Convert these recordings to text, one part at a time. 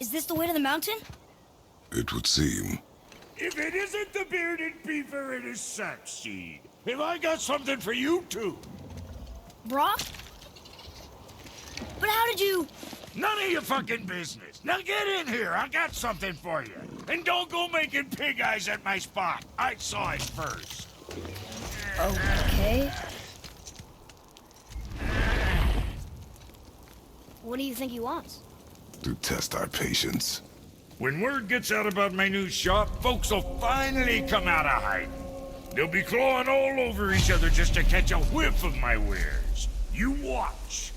Is this the way to the mountain? It would seem. If it isn't the bearded beaver, it is Sackseed. Have I got something for you too? Brock? But how did you... None of your fucking business. Now get in here. I got something for you. And don't go making pig eyes at my spot. I saw it first. Okay. What do you think he wants? To test our patience. When word gets out about my new shop, folks will finally come out of hiding. They'll be clawing all over each other just to catch a whiff of my wares. You watch.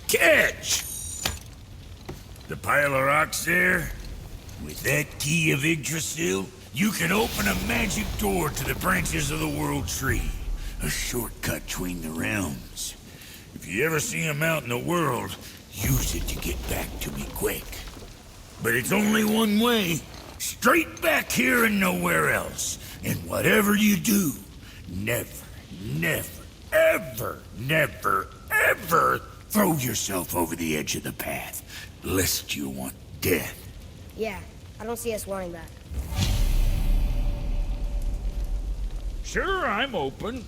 Catch! The pile of rocks there? With that key of Yggdrasil, you can open a magic door to the branches of the World Tree. A shortcut between the realms. If you ever see him out in the world, use it to get back to me quick. But it's only one way. Straight back here and nowhere else. And whatever you do, never, ever throw yourself over the edge of the path, lest you want death. Yeah, I don't see us wanting that. Sure, I'm open.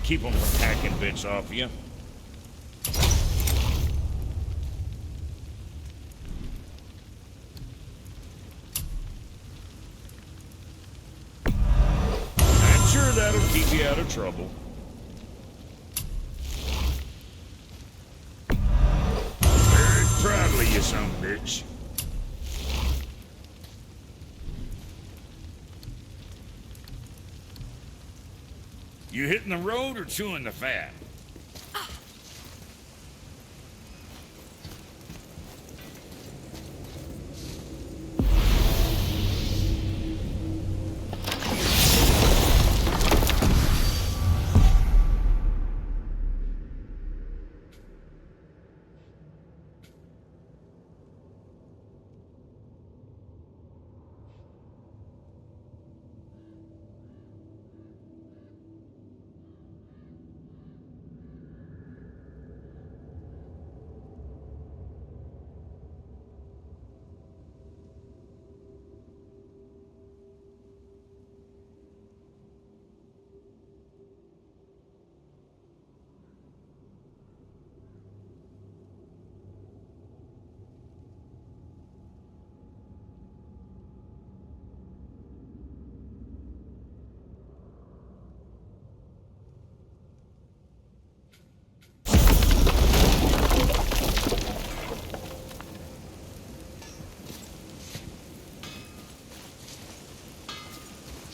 Keep them from hacking bits off you. I'm sure that'll keep you out of trouble. Very proudly, you son of a bitch. You hitting the road or chewing the fat?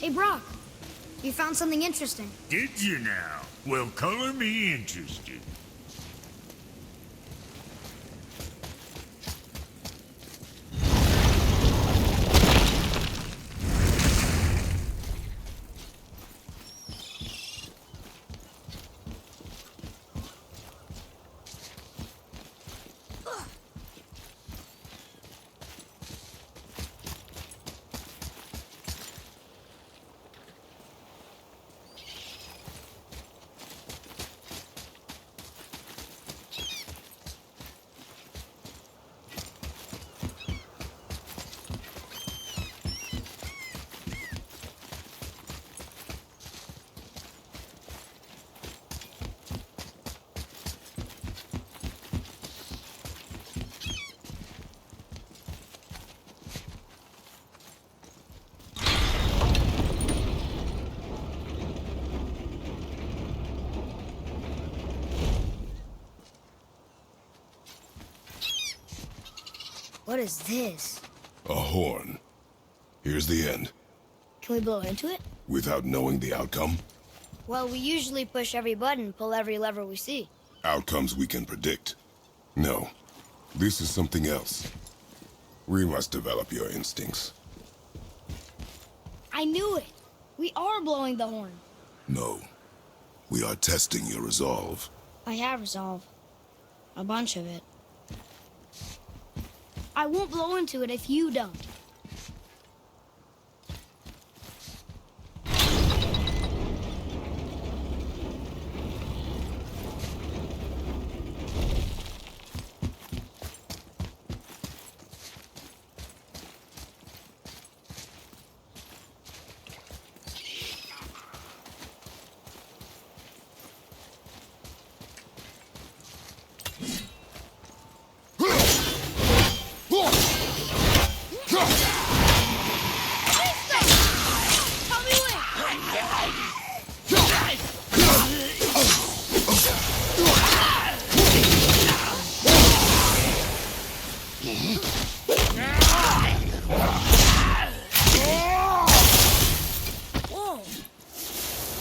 Hey, Brock. You found something interesting. Did you now? Well, color me interested. What is this? A horn. Here's the end. Can we blow into it? Without knowing the outcome? Well, we usually push every button, pull every lever we see. Outcomes we can predict. No. This is something else. We must develop your instincts. I knew it! We are blowing the horn. No. We are testing your resolve. I have resolve. A bunch of it. I won't blow into it if you don't.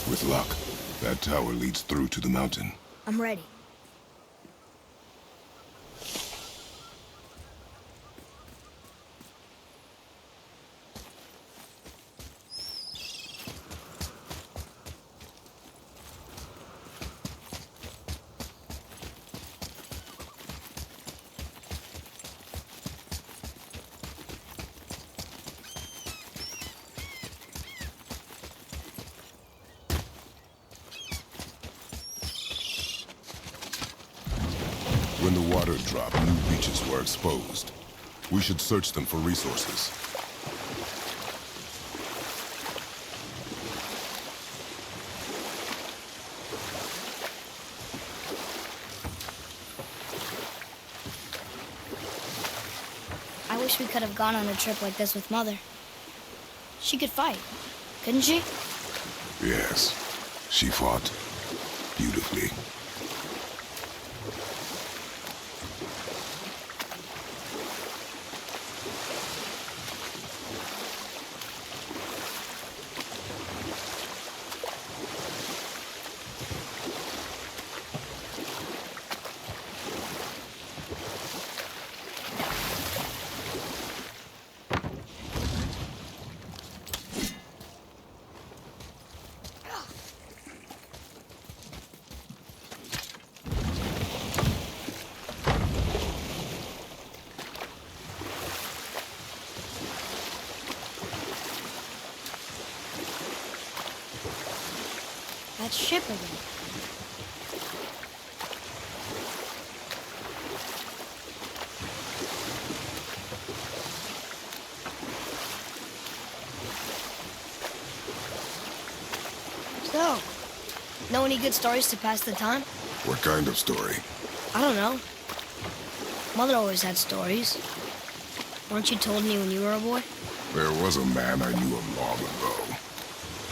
With luck, that tower leads through to the mountain. I'm ready. When the water dropped, new beaches were exposed. We should search them for resources. I wish we could have gone on a trip like this with Mother. She could fight, couldn't she? Yes, she fought beautifully. That ship again. So, know any good stories to pass the time? What kind of story? I don't know. Mother always had stories. Weren't you told me when you were a boy? There was a man I knew of long ago.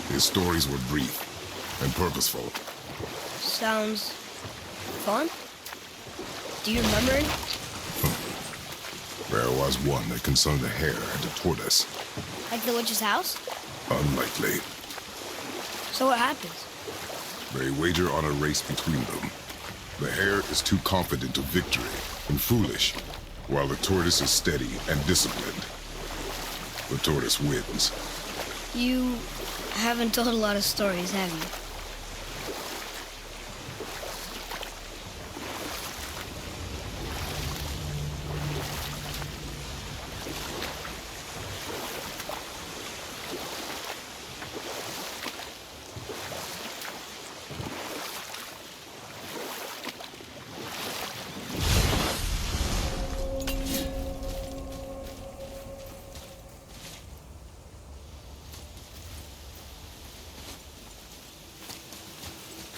His stories were brief and purposeful. Sounds fun. Do you remember any? There was one that concerned a hare and a tortoise. Like the witch's house? Unlikely. So what happens? They wager on a race between them. The hare is too confident of victory and foolish, while the tortoise is steady and disciplined. The tortoise wins. You haven't told a lot of stories, have you?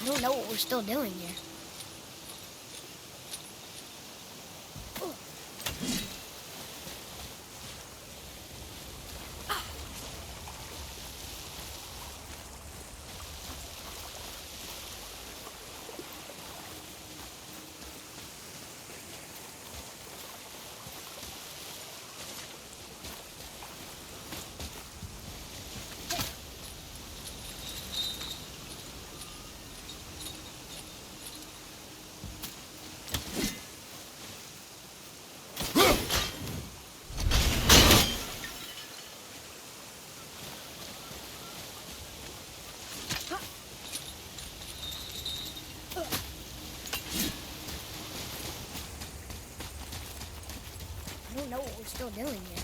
I don't know what we're still doing here. I don't know what we're still doing here.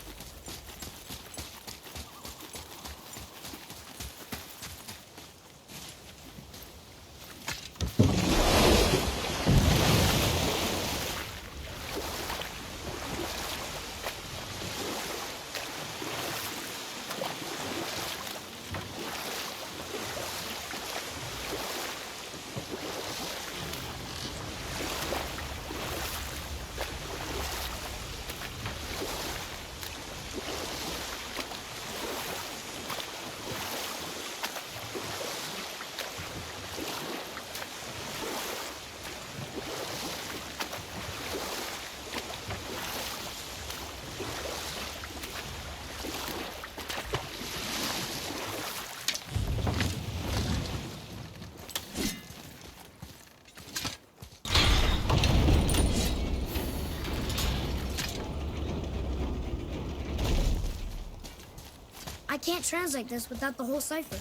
I can't translate this without the whole cipher.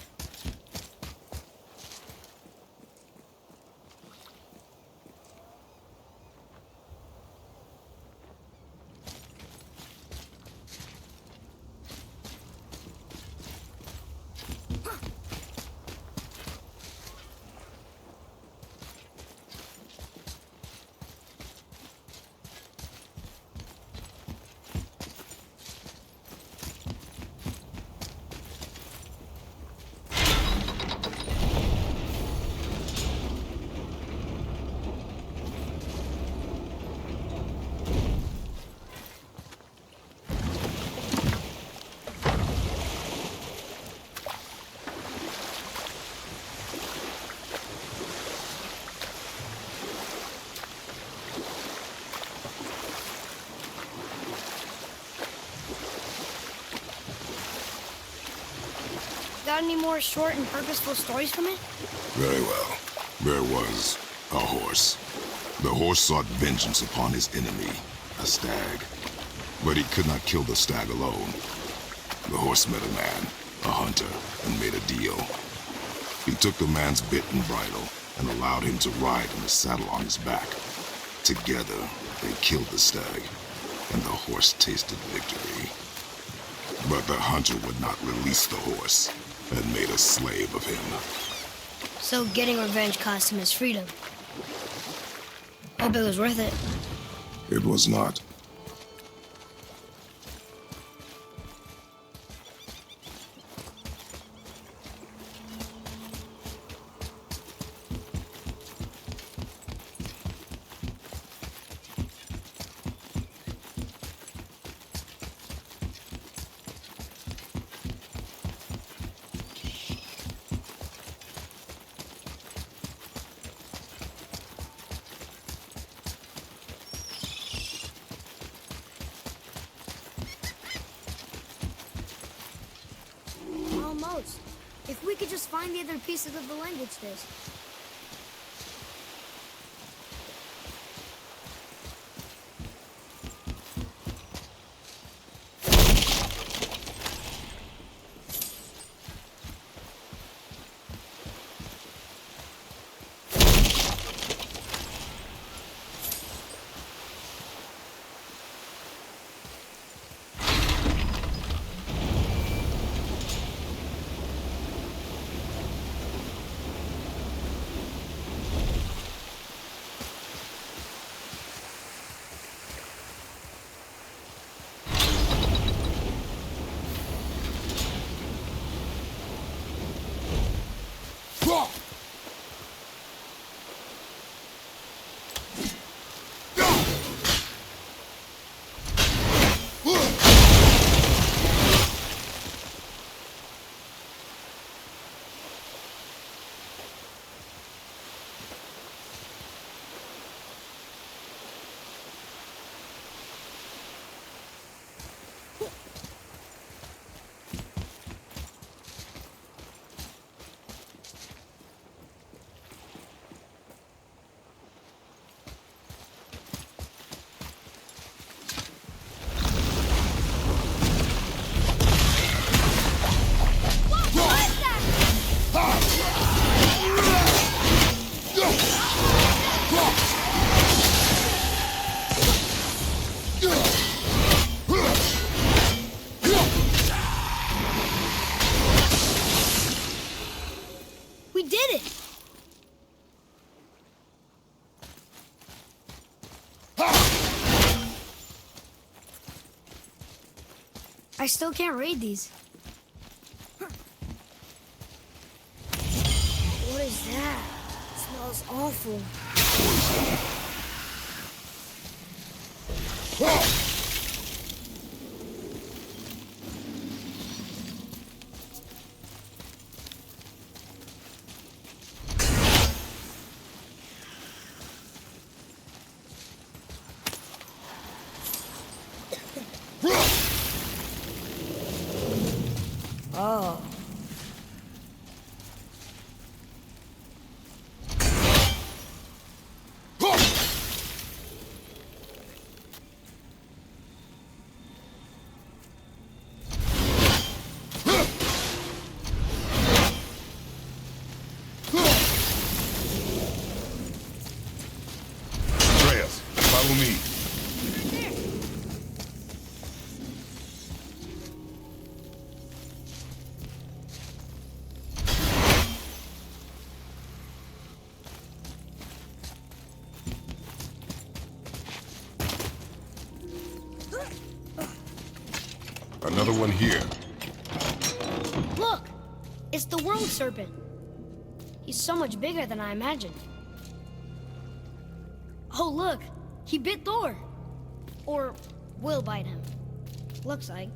Got any more short and purposeful stories from it? Very well. There was a horse. The horse sought vengeance upon his enemy, a stag. But he could not kill the stag alone. The horse met a man, a hunter, and made a deal. He took the man's bit and bridle and allowed him to ride in a saddle on his back. Together, they killed the stag, and the horse tasted victory. But the hunter would not release the horse and made a slave of him. So getting revenge cost him his freedom. Hope it was worth it. It was not. most. If we could just find the other pieces of the language disc. We did it! I still can't read these. What is that? It smells awful. Oh. Atreus, follow me. Another one here. Look! It's the world serpent. He's so much bigger than I imagined. Oh, look! He bit Thor! Or will bite him. Looks like.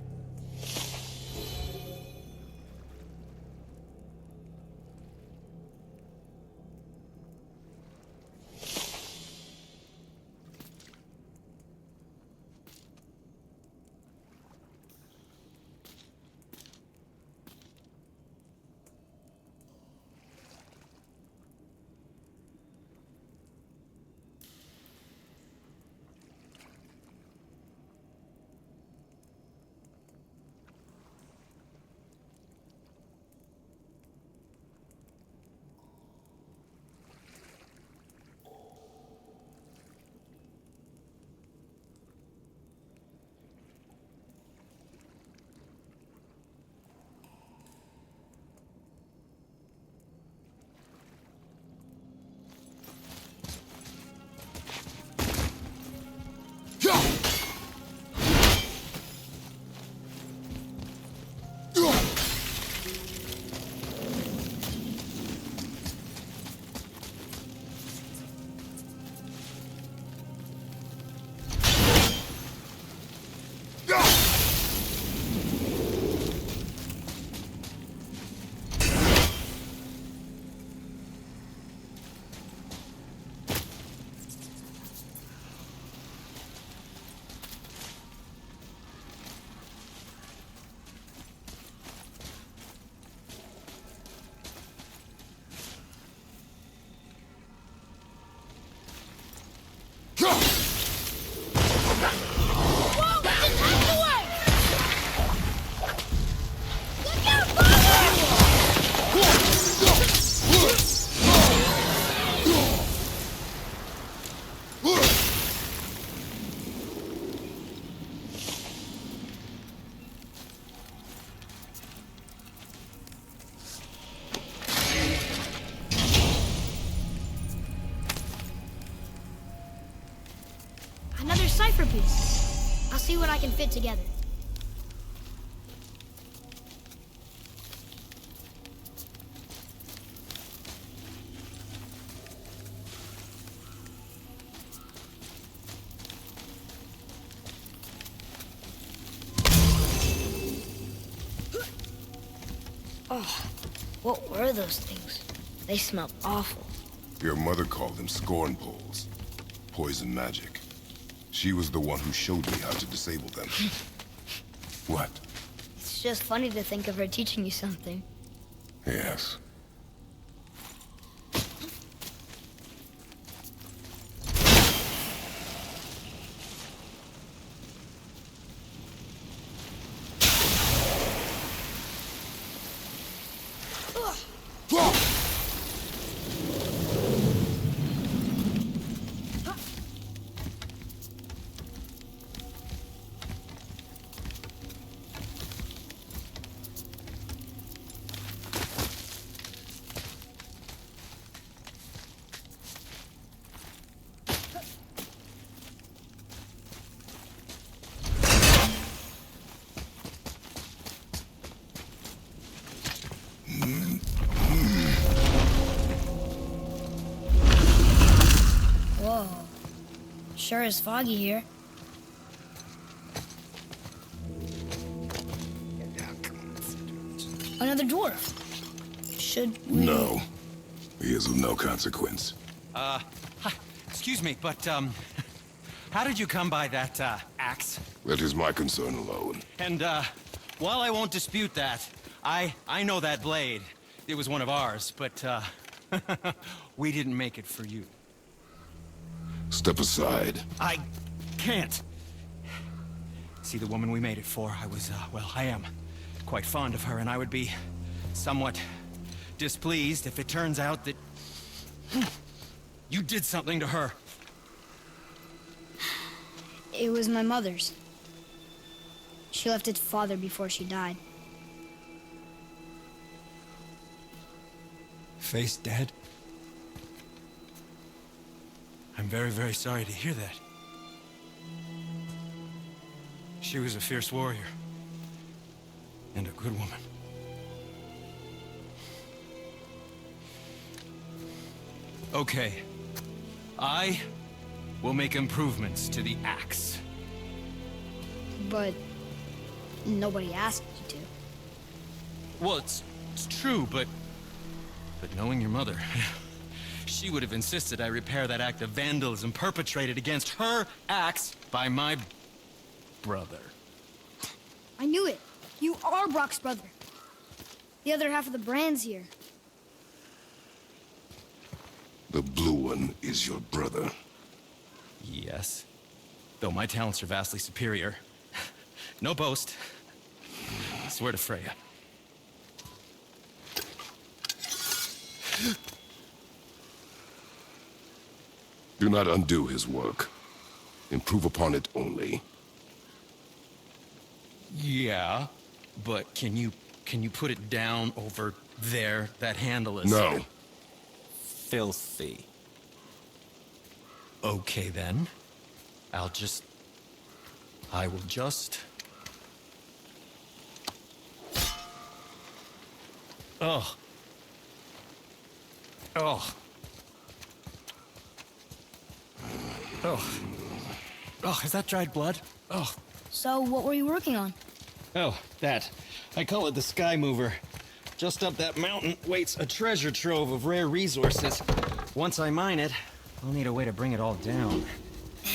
piece. I'll see what I can fit together. Oh, what were those things? They smelled awful. Your mother called them scorn poles. Poison magic. She was the one who showed me how to disable them. What? It's just funny to think of her teaching you something. Yes. Whoa. Sure is foggy here. Another dwarf. Should we... No. He is of no consequence. Hi. Excuse me, but, how did you come by that, axe? That is my concern alone. And, while I won't dispute that, I know that blade. It was one of ours, but, we didn't make it for you. Step aside. I can't. See, the woman we made it for, I am quite fond of her, and I would be somewhat displeased if it turns out that you did something to her. It was my mother's. She left its father before she died. Face dead? I'm very, very sorry to hear that. She was a fierce warrior. And a good woman. Okay. I will make improvements to the axe. But nobody asked you to. Well, it's true, but knowing your mother, she would have insisted I repair that act of vandalism perpetrated against her axe by my brother. I knew it. You are Brock's brother. The other half of the brand's here. The blue one is your brother. Yes. Though my talents are vastly superior. No boast. I swear to Freya. Do not undo his work. Improve upon it only. Yeah, but can you put it down over there? That handle is... No. Filthy. Okay, then. I will just... Oh. Oh. Oh. Oh, is that dried blood? Oh. So what were you working on? Oh, that. I call it the Sky Mover. Just up that mountain waits a treasure trove of rare resources. Once I mine it, I'll need a way to bring it all down.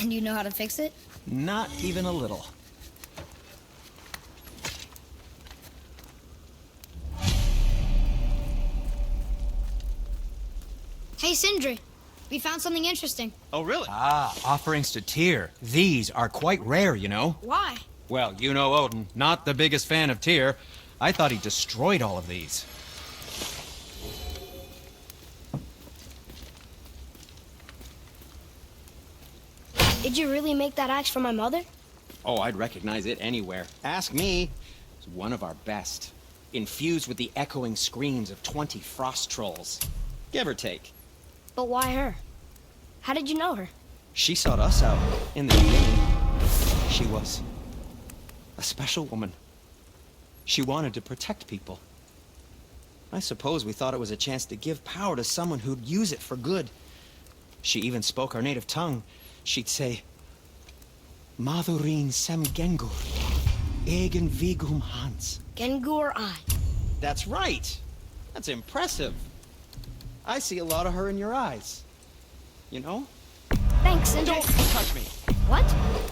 And you know how to fix it? Not even a little. Hey, Sindri. We found something interesting. Oh, really? Ah, offerings to Tyr. These are quite rare, you know. Why? Well, you know Odin, not the biggest fan of Tyr. I thought he destroyed all of these. Did you really make that axe for my mother? Oh, I'd recognize it anywhere. Ask me. It's one of our best. Infused with the echoing screams of 20 frost trolls. Give or take. But why her? How did you know her? She sought us out in the beginning. She was a special woman. She wanted to protect people. I suppose we thought it was a chance to give power to someone who'd use it for good. She even spoke our native tongue. She'd say, Madurin sem Gengur, egen vigum hans. Gengur I. That's right. That's impressive. I see a lot of her in your eyes. You know? Thanks, Sindri. Don't touch me. What?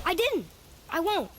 I didn't. I won't.